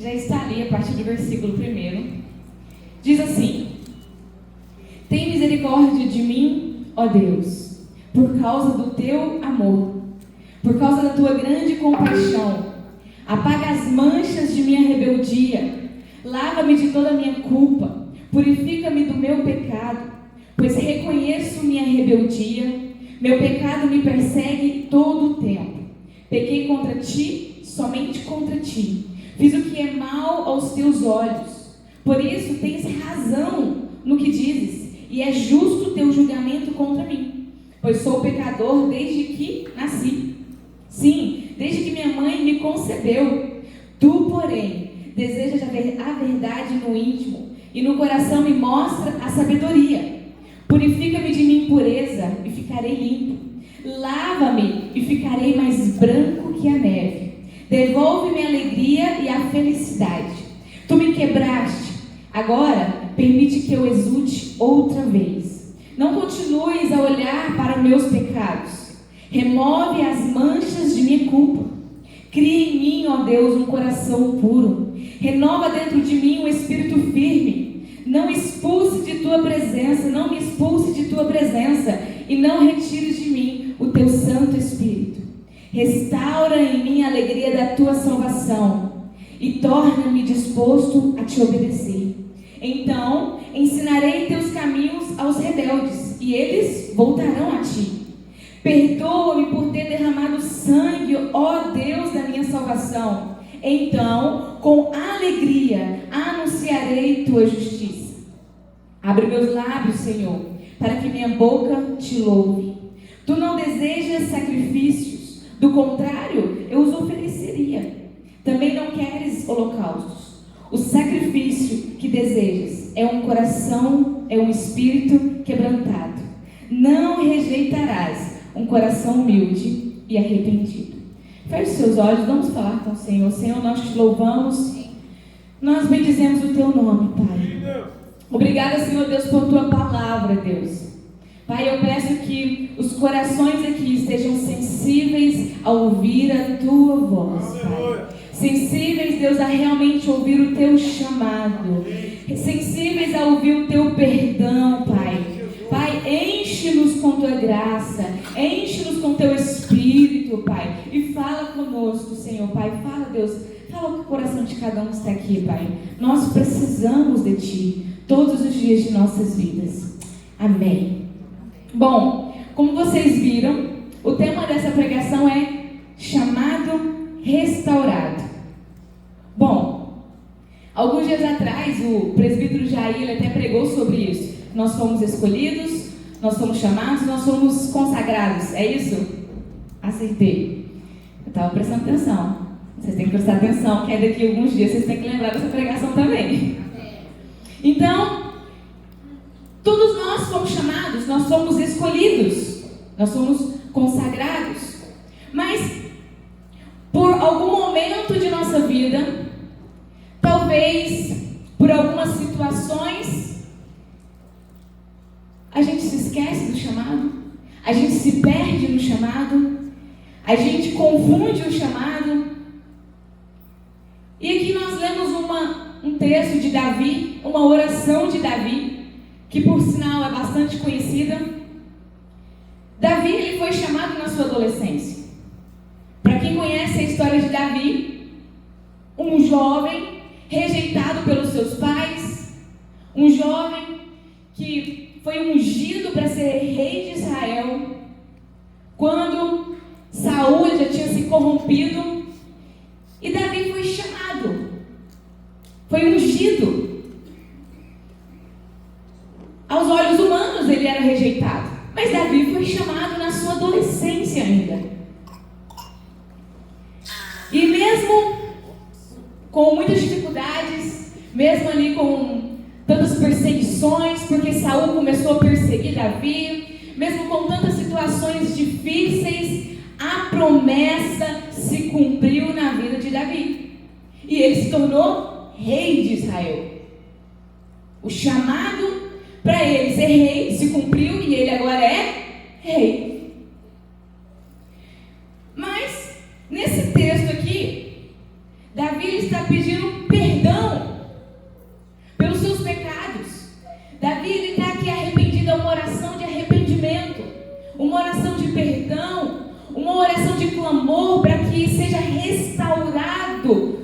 já está ali a partir do versículo 1. Diz assim: tem misericórdia de mim, ó Deus, por causa do teu amor, por causa da tua grande compaixão. Apaga as manchas de minha rebeldia, lava-me de toda a minha culpa, purifica-me do meu pecado, pois reconheço minha rebeldia, meu pecado me persegue todo o tempo. Pequei contra ti, somente contra ti, fiz o que é mal aos teus olhos. Por isso tens razão no que dizes, e é justo o teu julgamento contra mim, pois sou pecador desde que nasci. Sim, desde que minha mãe me concebeu. Tu, porém, desejas a verdade no íntimo, e no coração me mostra a sabedoria. Purifica-me de minha impureza, e ficarei limpo. Lava-me, e ficarei mais branco que a neve. Devolve-me a alegria e a felicidade. Tu me quebraste, agora permite que eu exulte outra vez. Não continues a olhar para meus pecados. Remove as manchas de minha culpa. Cria em mim, ó Deus, um coração puro. Renova dentro de mim um espírito firme. Não me expulse de tua presença, e não retires de mim o teu Santo Espírito. Restaura em mim a alegria da tua salvação e torna-me disposto a te obedecer. Então ensinarei teus caminhos aos rebeldes, e eles voltarão a ti. Perdoa-me por ter derramado sangue, ó Deus da minha salvação. Então, com alegria, anunciarei tua justiça. Abre meus lábios, Senhor, para que minha boca te louve. Tu não desejas sacrifícios, do contrário, eu os ofereceria. Também não queres holocaustos. O sacrifício que desejas é um coração, é um espírito quebrantado. Não rejeitarás um coração humilde e arrependido. Feche seus olhos, vamos falar com o Senhor. Senhor, nós te louvamos, nós bendizemos o teu nome, Pai. Obrigada, Senhor Deus, por tua palavra, Deus. Pai, eu peço que os corações aqui estejam sensíveis a ouvir a tua voz, Pai. Sensíveis, Deus, a realmente ouvir o teu chamado. Sensíveis a ouvir o teu perdão, Pai. Pai, enche-nos com tua graça, enche-nos com teu Espírito, Pai, e fala conosco, Senhor, Pai. Fala, Deus, fala com o coração de cada um que está aqui, Pai. Nós precisamos de Ti todos os dias de nossas vidas. Amém. Bom, como vocês viram, o tema dessa pregação é chamado restaurado. Bom, alguns dias atrás o presbítero Jair ele até pregou sobre isso. Nós fomos escolhidos, nós fomos chamados, nós fomos consagrados. É isso? Acertei. Eu estava prestando atenção. Vocês têm que prestar atenção, que daqui a alguns dias vocês têm que lembrar dessa pregação também. Então, todos nós fomos chamados, nós somos escolhidos, nós somos consagrados. Mas, por algum momento de nossa vida, talvez por algumas situações, a gente se esquece do chamado, a gente se perde no chamado, a gente confunde o chamado. E aqui nós lemos um texto de Davi, uma oração de Davi, que por sinal é bastante conhecida. Davi ele foi chamado na sua adolescência. Para quem conhece a história de Davi, um jovem rejeitado pelos seus pais, um jovem que foi ungido para ser rei de Israel, quando Saul já tinha se corrompido, e Davi foi chamado, foi ungido. Aos olhos humanos ele era rejeitado, mas Davi foi chamado na sua adolescência ainda. E mesmo com muitas dificuldades, mesmo ali com tantas perseguições, porque Saul começou a perseguir Davi, mesmo com tantas situações difíceis, a promessa se cumpriu na vida de Davi. E ele se tornou rei de Israel. O chamado para ele ser rei se cumpriu e ele agora é rei. Mas, nesse texto aqui, Davi está pedindo perdão pelos seus pecados. Davi, ele está aqui arrependido, é uma oração de arrependimento, uma oração de perdão, uma oração de clamor para que seja restaurado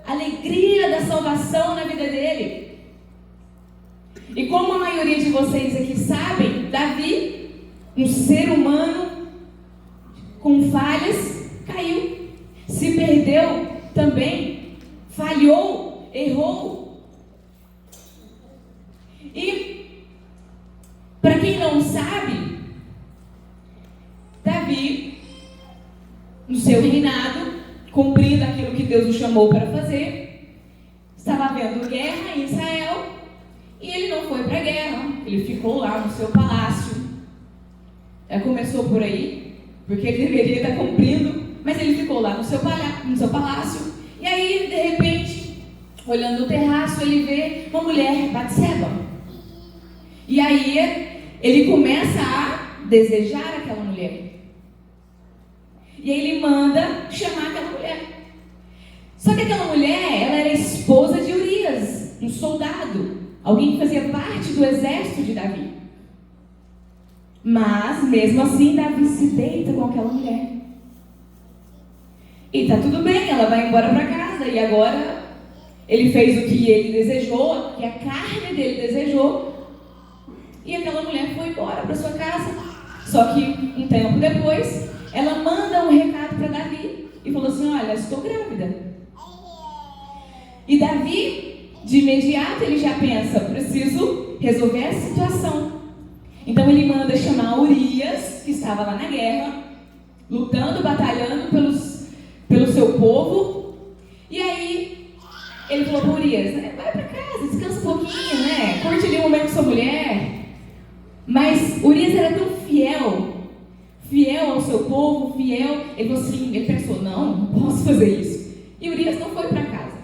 a alegria da salvação na vida dele. E como a maioria de vocês aqui sabem, Davi, um ser humano com falhas, caiu, se perdeu também, falhou, errou. E, para quem não sabe, Davi, no seu reinado, cumprindo aquilo que Deus o chamou para fazer, estava havendo guerra em Israel, e ele não foi para a guerra, ele ficou lá no seu palácio. Começou por aí, porque ele deveria estar cumprindo, mas ele ficou lá no seu palácio, e aí, de repente, olhando o terraço, ele vê uma mulher, Batseba. E aí, ele começa a desejar aquela mulher. E aí ele manda chamar aquela mulher. Só que aquela mulher, ela era esposa de Urias, um soldado, alguém que fazia parte do exército de Davi. Mas, mesmo assim, Davi se deita com aquela mulher. E tá tudo bem, ela vai embora para casa. E agora, ele fez o que ele desejou, o que a carne dele desejou. E aquela mulher foi embora para sua casa. Só que, um tempo depois, ela manda um recado para Davi. E falou assim, olha, estou grávida. E Davi, de imediato, ele já pensa, preciso resolver a situação. Então ele manda chamar Urias, que estava lá na guerra, lutando, batalhando pelo seu povo. E aí ele falou para Urias, vai para casa, descansa um pouquinho, né? Curte ali um momento com sua mulher. Mas Urias era tão fiel ao seu povo, fiel. Ele pensou, não posso fazer isso. E Urias não foi para casa.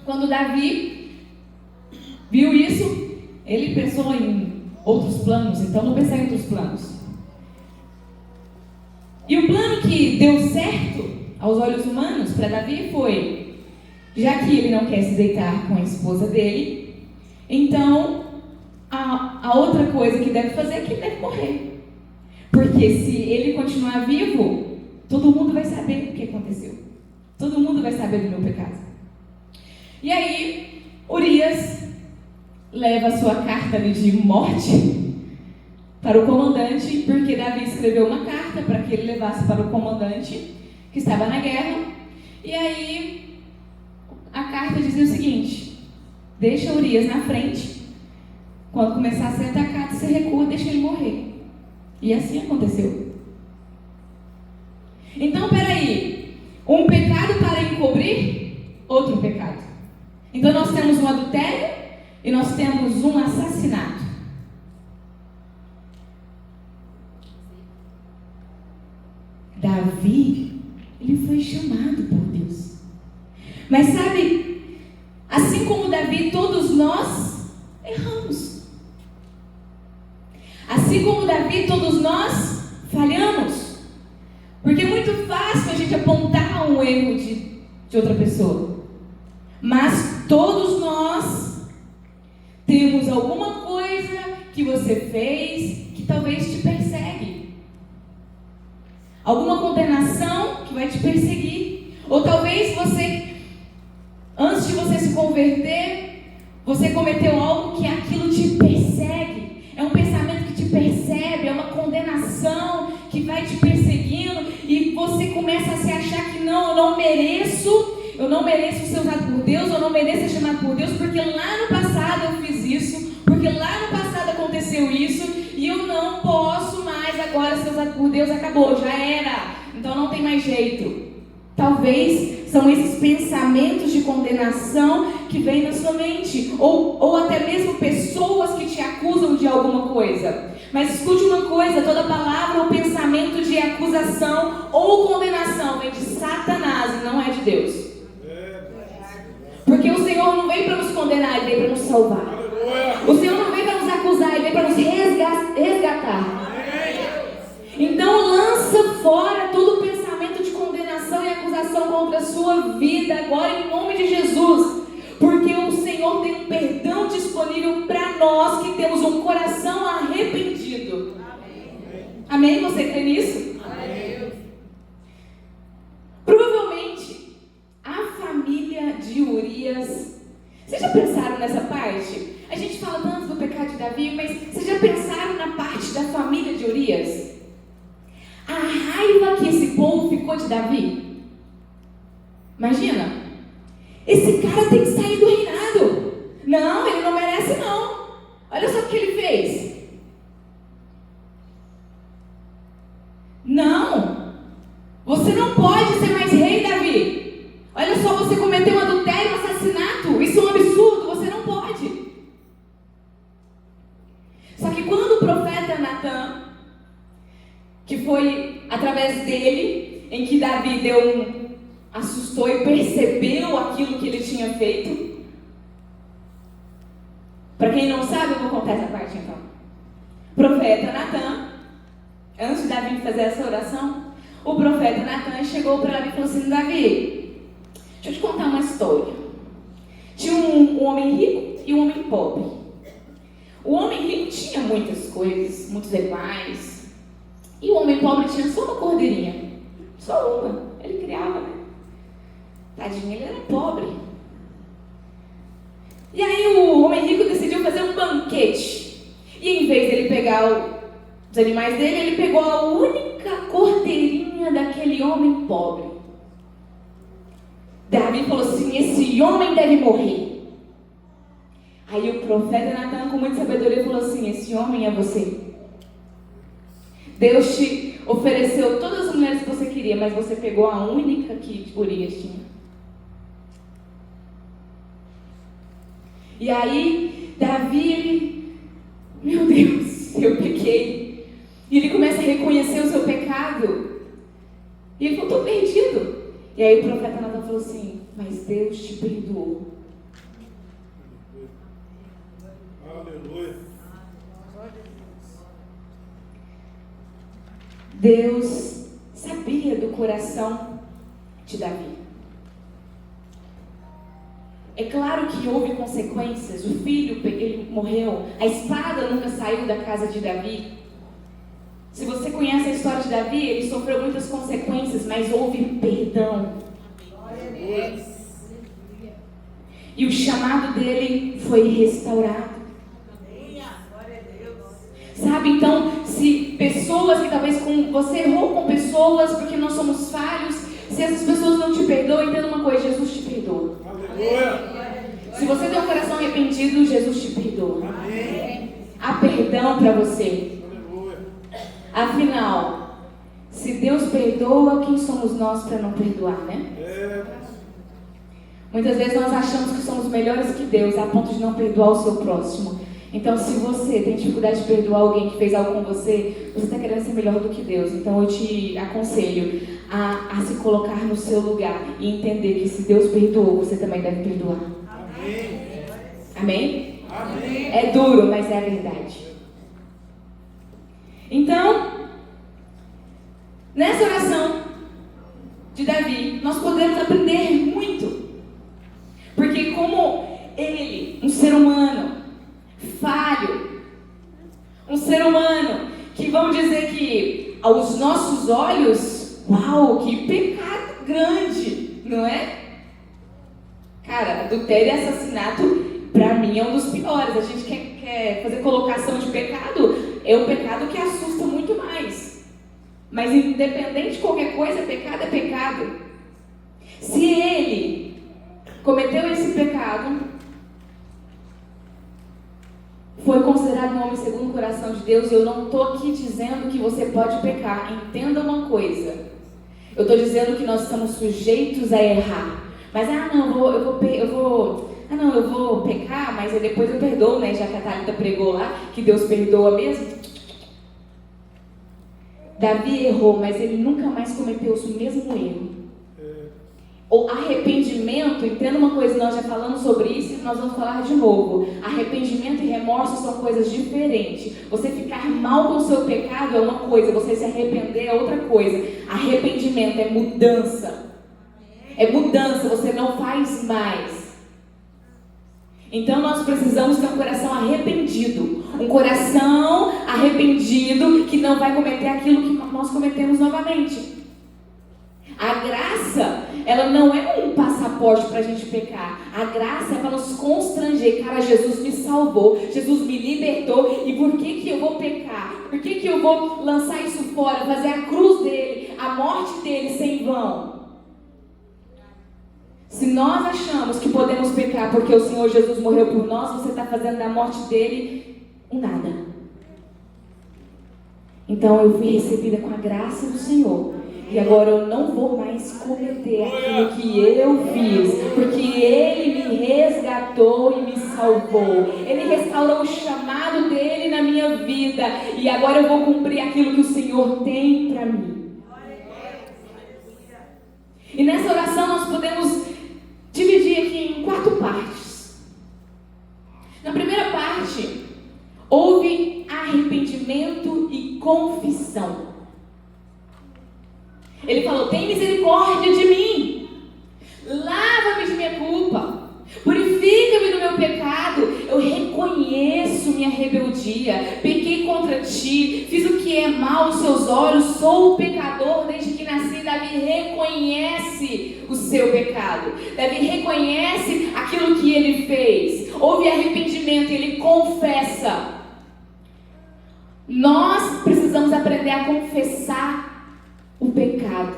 Quando Davi viu isso, ele pensou em outros planos, então não pensar em outros planos. E o plano que deu certo aos olhos humanos para Davi foi, já que ele não quer se deitar com a esposa dele, então a outra coisa que deve fazer é que ele deve morrer. Porque se ele continuar vivo, todo mundo vai saber o que aconteceu. Todo mundo vai saber do meu pecado. E aí, Urias leva a sua carta de morte para o comandante, porque Davi escreveu uma carta para que ele levasse para o comandante que estava na guerra. E aí, a carta dizia o seguinte, deixa Urias na frente, quando começar a ser atacado, você recua, deixa ele morrer. E assim aconteceu. Então, peraí, um pecado para encobrir outro pecado. Então nós temos um adultério e nós temos um assassinato. Davi, ele foi chamado por Deus. Mas sabe, assim como Davi, todos nós erramos. Assim como Davi, todos nós falhamos. Porque é muito fácil a gente apontar um erro de outra pessoa. Mas todos nós temos alguma coisa que você fez que talvez te persegue. Alguma condenação que vai te perseguir. Ou talvez você, antes de você se converter, você cometeu algo que aquilo te persegue. É um pensamento que te persegue, é uma condenação que vai te perseguindo. E você começa a se achar que não, eu não mereço ser usado por Deus, eu não mereço ser chamado por Deus, porque lá no passado eu fiz isso, porque lá no passado aconteceu isso, e eu não posso mais agora ser usado por Deus, acabou, já era, então não tem mais jeito. Talvez são esses pensamentos de condenação que vêm na sua mente, ou até mesmo pessoas que te acusam de alguma coisa. Mas escute uma coisa, toda palavra ou pensamento de acusação ou condenação vem de Satanás e não é de Deus. Porque o Senhor não veio para nos condenar, Ele veio para nos salvar. O Senhor não veio para nos acusar, Ele veio para nos resgatar. Então lança fora todo pensamento de condenação e acusação contra a sua sua vida agora em nome de Jesus. Porque o Senhor tem um perdão disponível para nós que temos um coração arrependido. Amém? Você crê nisso? Amém. Provavelmente, a família de Urias... Vocês já pensaram nessa parte? A gente fala tanto do pecado de Davi, mas vocês já pensaram na parte da família de Urias? A raiva que esse povo ficou de Davi? Imagina, esse cara tem que sair do reinado. Não, ele não merece não. Olha só o que ele fez. Não, você não pode ser mais rei, Davi. Olha só, você cometeu um adultério, um assassinato. Isso é um absurdo, você não pode. Só que quando o profeta Natan, que foi através dele, em que Davi assustou e percebeu aquilo que ele tinha feito. Para quem não sabe, eu vou contar essa parte então. Profeta Natan, antes de Davi fazer essa oração, o profeta Natan chegou para Davi e falou assim: Davi, deixa eu te contar uma história. Tinha um homem rico e um homem pobre. O homem rico tinha muitas coisas, muitos animais. E o homem pobre tinha só uma cordeirinha. Só uma. Ele criava, né? Tadinho, ele era pobre. E aí o homem rico decidiu fazer um banquete. E em vez dele pegar os animais dele, ele pegou a única cordeirinha daquele homem pobre. Davi falou assim: esse homem deve morrer. Aí o profeta Natan, com muita sabedoria, falou assim: esse homem é você. Deus te ofereceu todas as mulheres que você queria, mas você pegou a única que Urias tinha. E aí, Davi, meu Deus, eu pequei. E ele começa a reconhecer o seu pecado. E ele falou: estou perdido. E aí o profeta Natan falou assim: mas Deus te perdoou. Aleluia. Deus sabia do coração de Davi. É claro que houve consequências. O filho, ele morreu. A espada nunca saiu da casa de Davi. Se você conhece a história de Davi, ele sofreu muitas consequências, mas houve perdão. E o chamado dele foi restaurado. Sabe, então, se pessoas que talvez você errou com pessoas, porque nós somos falhos, se essas pessoas não te perdoam, entenda uma coisa: Jesus te perdoa. Aleluia. Se você tem um coração arrependido, Jesus te perdoa. Amém. Há perdão para você. Aleluia. Afinal, se Deus perdoa, quem somos nós para não perdoar, né? Muitas vezes nós achamos que somos melhores que Deus, a ponto de não perdoar o seu próximo. Então, se você tem dificuldade de perdoar alguém que fez algo com você, você está querendo ser melhor do que Deus. Então, eu te aconselho a se colocar no seu lugar e entender que se Deus perdoou, você também deve perdoar. Amém? Amém? Amém. É duro, mas é a verdade. Então, nessa oração de Davi, nós podemos aprender muito. Porque como ele, um ser humano falho, um ser humano que vão dizer que aos nossos olhos, uau, que pecado grande, não é? Cara, adultério e assassinato pra mim é um dos piores. A gente quer fazer colocação de pecado, é um pecado que assusta muito mais. Mas independente de qualquer coisa, pecado é pecado. Se ele cometeu esse pecado, foi considerado um homem segundo o coração de Deus. E eu não estou aqui dizendo que você pode pecar. Entenda uma coisa. Eu estou dizendo que nós estamos sujeitos a errar. Mas, eu vou pecar, mas depois eu perdoo, né? Já que a Thalita pregou lá, que Deus perdoa mesmo. Davi errou, mas ele nunca mais cometeu o mesmo erro. O arrependimento, entenda uma coisa, nós já falamos sobre isso e nós vamos falar de novo. Arrependimento e remorso são coisas diferentes. Você ficar mal com o seu pecado é uma coisa, você se arrepender é outra coisa. Arrependimento é mudança. É mudança, você não faz mais. Então nós precisamos ter um coração arrependido. Um coração arrependido que não vai cometer aquilo que nós cometemos novamente. A graça, ela não é um passaporte para a gente pecar. A graça é para nos constranger. Cara, Jesus me salvou, Jesus me libertou. E por que eu vou pecar? Por que eu vou lançar isso fora? Fazer a cruz dele, a morte dele sem vão? Se nós achamos que podemos pecar porque o Senhor Jesus morreu por nós, você está fazendo da morte dele um nada. Então eu fui recebida com a graça do Senhor. E agora eu não vou mais cometer aquilo que eu fiz, porque Ele me resgatou e me salvou. Ele restaurou o chamado dele na minha vida. E agora eu vou cumprir aquilo que o Senhor tem para mim. E nessa oração nós podemos dividir aqui em 4 partes. Na primeira parte, houve arrependimento e confissão. Ele falou: tem misericórdia de mim, lava-me de minha culpa, purifica-me do meu pecado. Eu reconheço minha rebeldia, pequei contra ti, fiz o que é mal aos seus olhos, sou pecador desde que nasci. Davi reconhece o seu pecado, Davi reconhece aquilo que ele fez. Houve arrependimento, ele confessa. Nós precisamos aprender a confessar o pecado,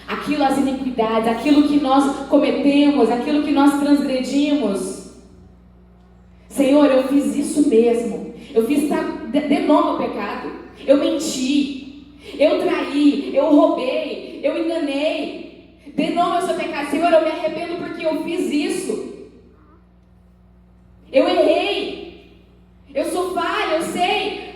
aquilo, as iniquidades, aquilo que nós cometemos, aquilo que nós transgredimos. Senhor, eu fiz isso mesmo, eu fiz de novo o pecado, eu menti, eu traí, eu roubei, eu enganei, de novo o seu pecado. Senhor, eu me arrependo porque eu fiz isso, eu errei, eu sou falha, eu sei,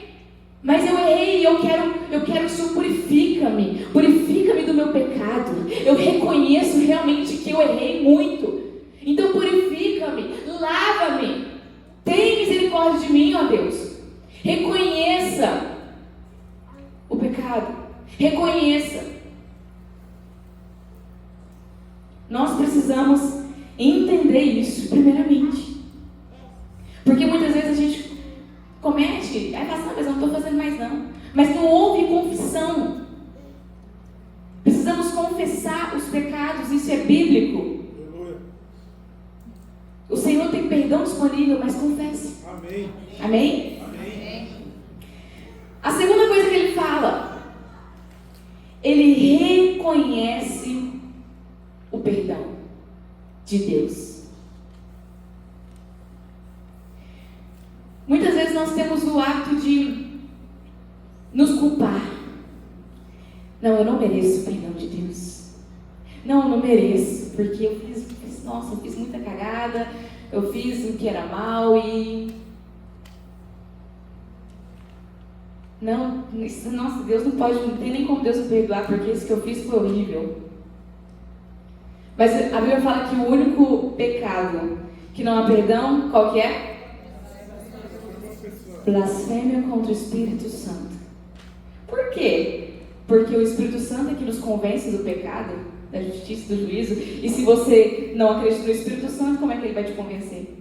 mas eu errei e eu quero que o Senhor purifica-me do meu pecado. Eu reconheço realmente que eu errei muito, então purifica-me, lava-me, tem misericórdia de mim, ó Deus. Reconheça o pecado, reconheça. Nós precisamos entender isso primeiramente, porque muitas vezes a gente comete, aí fala, mas eu não estou fazendo mais não. Mas não houve confissão. Precisamos confessar os pecados, isso é bíblico. O Senhor tem perdão disponível, mas confesse. Amém. Amém? Amém. A segunda coisa que ele fala, ele reconhece o perdão de Deus. Muitas vezes nós temos o hábito de nos culpar. Não, eu não mereço o perdão de Deus. Não, eu não mereço, porque eu fiz muita cagada, eu fiz o que era mal e... Não, nossa, Deus não pode, não tem nem como Deus me perdoar, porque isso que eu fiz foi horrível. Mas a Bíblia fala que o único pecado que não há perdão, qual que é? Blasfêmia contra o Espírito Santo. Por quê? Porque o Espírito Santo é que nos convence do pecado, da justiça e do juízo. E se você não acredita no Espírito Santo, como é que ele vai te convencer?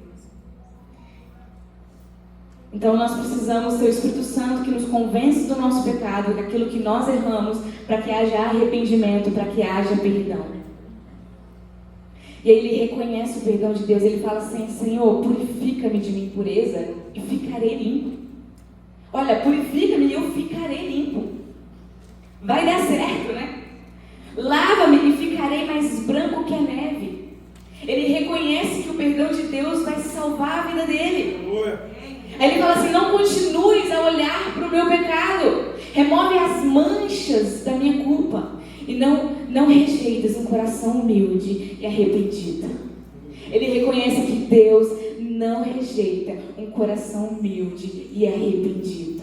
Então nós precisamos ter o Espírito Santo que nos convence do nosso pecado, daquilo que nós erramos, para que haja arrependimento, para que haja perdão. E aí ele reconhece o perdão de Deus. Ele fala assim: Senhor, purifica-me de minha impureza e ficarei limpo. Olha, purifica-me e eu ficarei limpo. Vai dar certo, né? Lava-me e ficarei mais branco que a neve. Ele reconhece que o perdão de Deus vai salvar a vida dele. Aí ele fala assim: não continues a olhar para o meu pecado. Remove as manchas da minha culpa. E não rejeitas um coração humilde e arrependido. Ele reconhece que Deus não rejeita um coração humilde e arrependido.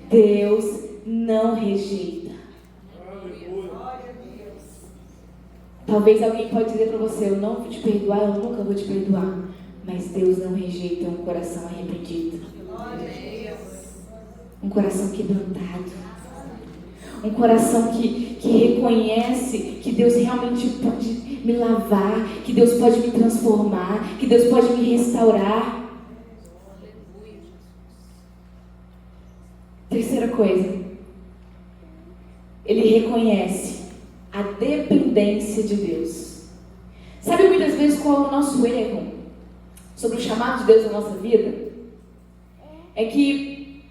Deus não rejeita. Talvez alguém pode dizer para você: eu não vou te perdoar, eu nunca vou te perdoar. Mas Deus não rejeita um coração arrependido. Um coração quebrantado. um coração que reconhece que Deus realmente pode me lavar, que Deus pode me transformar, que Deus pode me restaurar. Terceira coisa, ele reconhece a dependência de Deus. Sabe muitas vezes qual é o nosso erro sobre o chamado de Deus na nossa vida? É que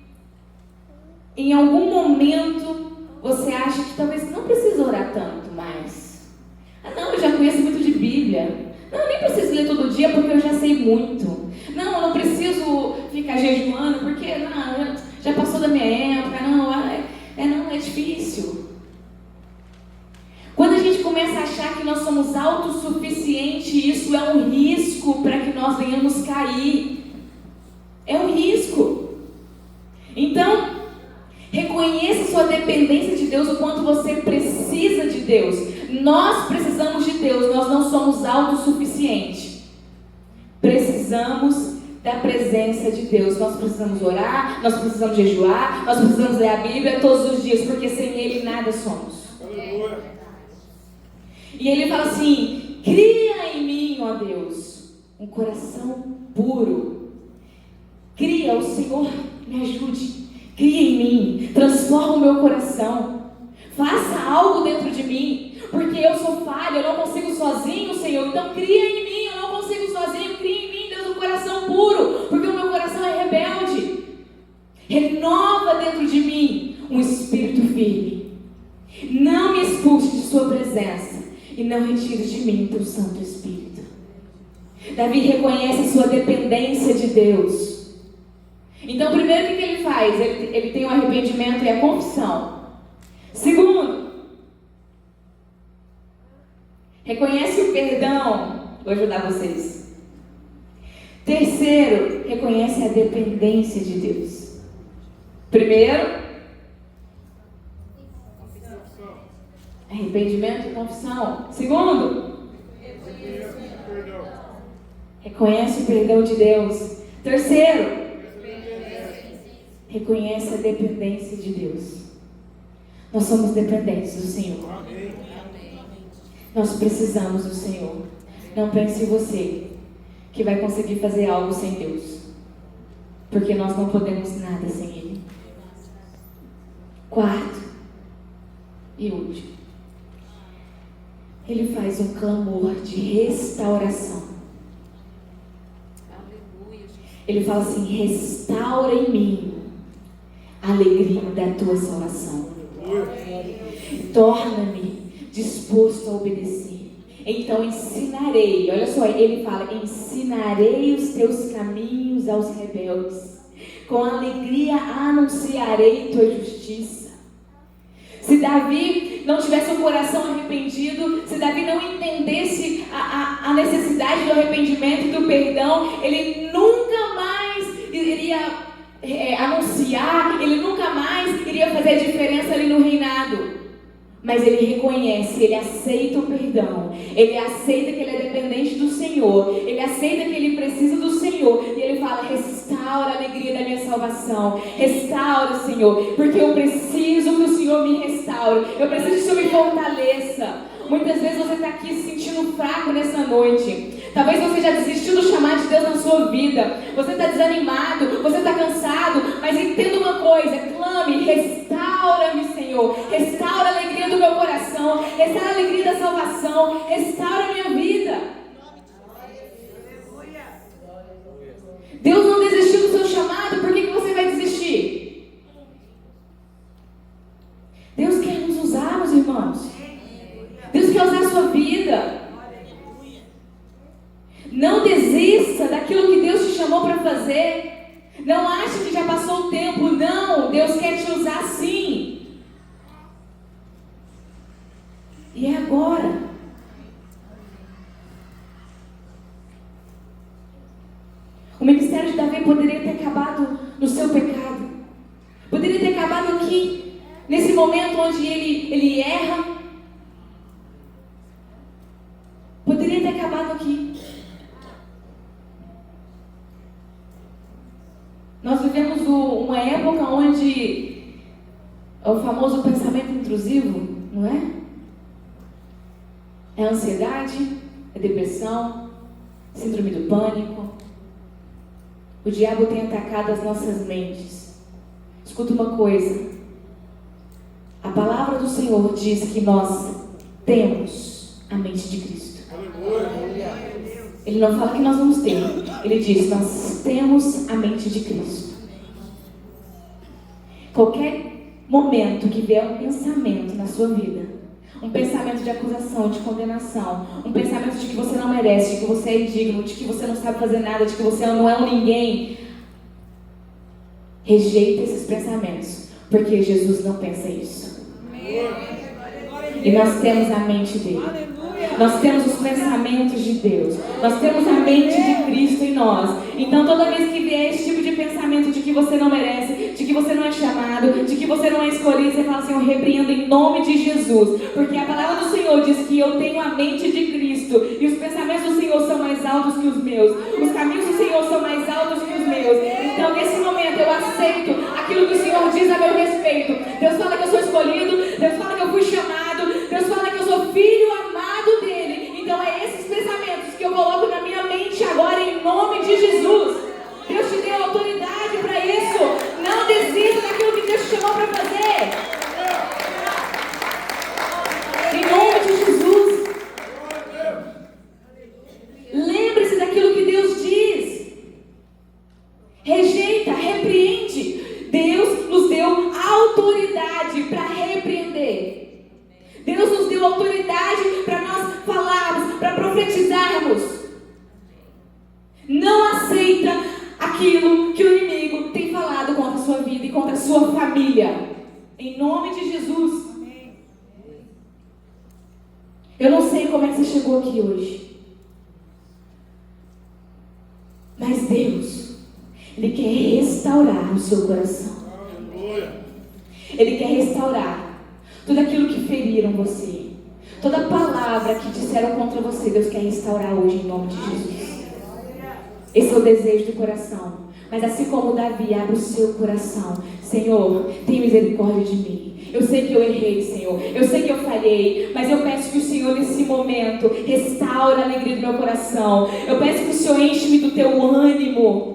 em algum momento você acha que talvez não precisa orar tanto mais. Ah não, eu já conheço muito de Bíblia. Não, eu nem preciso ler todo dia porque eu já sei muito. Não, eu não preciso ficar jejuando porque não, já passou da minha época. Não, é difícil. Quando a gente começa a achar que nós somos autossuficientes, isso é um risco para que nós venhamos cair. É um risco. Então, reconheça sua dependência de Deus, o quanto você precisa de Deus. Nós precisamos de Deus, nós não somos autossuficientes. Precisamos da presença de Deus. Nós precisamos orar, nós precisamos jejuar, nós precisamos ler a Bíblia todos os dias, porque sem Ele nada somos. E Ele fala assim: cria em mim, ó Deus, um coração puro. Cria, o Senhor me ajude. Cria em mim, transforma o meu coração. Faça algo dentro de mim, porque eu sou falha, eu não consigo sozinho, Senhor. Então cria em mim, eu não consigo sozinho. Cria em mim, Deus, um coração puro, porque o meu coração é rebelde. Renova dentro de mim um espírito firme. Não me expulse de sua presença e não retire de mim teu Santo Espírito. Davi reconhece a sua dependência de Deus. Então, primeiro, o que ele faz? Ele tem o arrependimento e a confissão. Segundo, reconhece o perdão. Vou ajudar vocês. Terceiro, reconhece a dependência de Deus. Primeiro, arrependimento e confissão. Segundo, reconhece o perdão de Deus. Terceiro, reconhece a dependência de Deus. Nós somos dependentes do Senhor. Nós precisamos do Senhor. Não pense em você que vai conseguir fazer algo sem Deus, porque nós não podemos nada sem Ele. Quarto e último, Ele faz um clamor de restauração. Ele fala assim: restaura em mim a alegria da tua salvação. Torna-me disposto a obedecer. Então ensinarei, olha só, ele fala: ensinarei os teus caminhos aos rebeldes. Com alegria anunciarei tua justiça. Se Davi não tivesse um coração arrependido, se Davi não entendesse a necessidade do arrependimento e do perdão, ele nunca mais iria anunciar, ele nunca mais iria fazer a diferença ali no reinado. Mas ele reconhece, ele aceita o perdão, ele aceita que ele é dependente do Senhor, ele aceita que ele precisa do Senhor, e ele fala: restaura a alegria da minha salvação, restaura, Senhor, porque eu preciso que o Senhor me restaure, eu preciso que o Senhor me fortaleça. Muitas vezes você está aqui se sentindo fraco nessa noite. Talvez você já desistiu do chamado de Deus na sua vida. Você está desanimado, você está cansado. Mas entenda uma coisa: clame, restaura-me, Senhor. Restaura a alegria do meu coração. Restaura a alegria da salvação. Restaura a minha vida. Deus não desistiu do seu chamado. Por que você vai desistir? Deus quer nos usar, meus irmãos. Deus quer usar a sua vida. Não desista daquilo que Deus te chamou para fazer. Não ache que já passou o tempo. Não, Deus quer te usar sim. E é agora. O ministério de Davi poderia ter acabado no seu pecado. Poderia ter acabado aqui, nesse momento onde ele erra. Poderia ter acabado aqui. Nós vivemos uma época onde É o famoso pensamento intrusivo, não é? É ansiedade, é depressão, síndrome do pânico. O diabo tem atacado as nossas mentes. Escuta uma coisa. A palavra do Senhor diz que nós temos a mente de Cristo. Ele não fala que nós vamos ter. Ele diz, nós temos a mente de Cristo. Qualquer momento que vier um pensamento na sua vida, um pensamento de acusação, de condenação, um pensamento de que você não merece, de que você é indigno, de que você não sabe fazer nada, de que você não é um ninguém, rejeita esses pensamentos, porque Jesus não pensa isso. E nós temos a mente dele. Nós temos os pensamentos de Deus. Nós temos a mente de Cristo em nós. Então toda vez que vier esse tipo de pensamento de que você não merece, de que você não é chamado, de que você não é escolhido, você fala assim, eu repreendo em nome de Jesus. Porque a palavra do Senhor diz que eu tenho a mente de Cristo. E os pensamentos do Senhor são mais altos que os meus. Os caminhos do Senhor são mais altos que os meus. Então nesse momento eu aceito aquilo que o Senhor diz a meu respeito. Deus fala que eu sou escolhido. Deus fala que eu fui chamado. Deus fala que eu sou filho amado dele. Então é esses pensamentos que eu coloco na minha mente agora em nome de Jesus. Deus te deu autoridade para isso. Não desista daquilo que Deus te chamou para fazer. Em nome de Jesus. Lembre-se daquilo que Deus diz. Rejeita, repreende. Deus nos deu autoridade para repreender. Deus nos deu autoridade para nós falarmos, para profetizarmos. Não aceita aquilo que o inimigo tem falado contra a sua vida e contra a sua família. Em nome de Jesus. Eu não sei como é que você chegou aqui hoje. Mas Deus, Ele quer restaurar o seu coração. Ele quer restaurar tudo aquilo que feriram você. Toda palavra que disseram contra você, Deus quer restaurar hoje em nome de Jesus. Esse é o desejo do coração. Mas assim como Davi, abre o seu coração. Senhor, tem misericórdia de mim. Eu sei que eu errei, Senhor. Eu sei que eu falhei. Mas eu peço que o Senhor, nesse momento, restaure a alegria do meu coração. Eu peço que o Senhor enche-me do teu ânimo.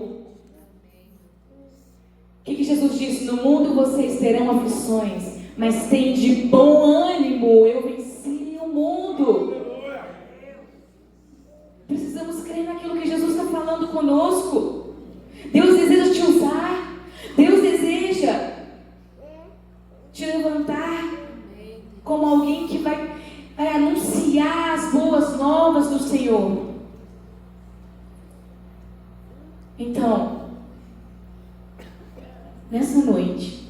O que Jesus disse? No mundo vocês terão aflições, mas tem de bom ânimo, eu venci o mundo. Precisamos crer naquilo que Jesus está falando conosco. Deus deseja te usar. Deus deseja te levantar como alguém que vai anunciar as boas novas do Senhor. Então, nessa noite,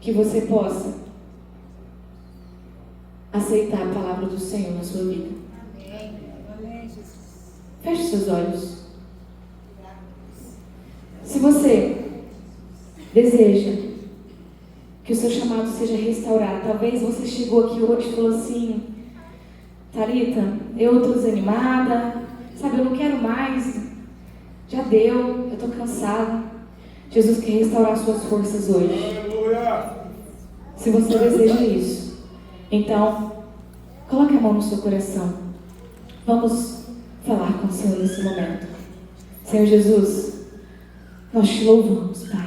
que você possa aceitar a palavra do Senhor na sua vida. Feche seus olhos. Se você deseja que o seu chamado seja restaurado, talvez você chegou aqui hoje e falou assim, Thalita, eu estou desanimada, sabe, eu não quero mais, já deu, eu estou cansada. Jesus quer restaurar suas forças hoje. Se você deseja isso, então, coloque a mão no seu coração. Vamos falar com o Senhor nesse momento. Senhor Jesus, nós te louvamos, Pai.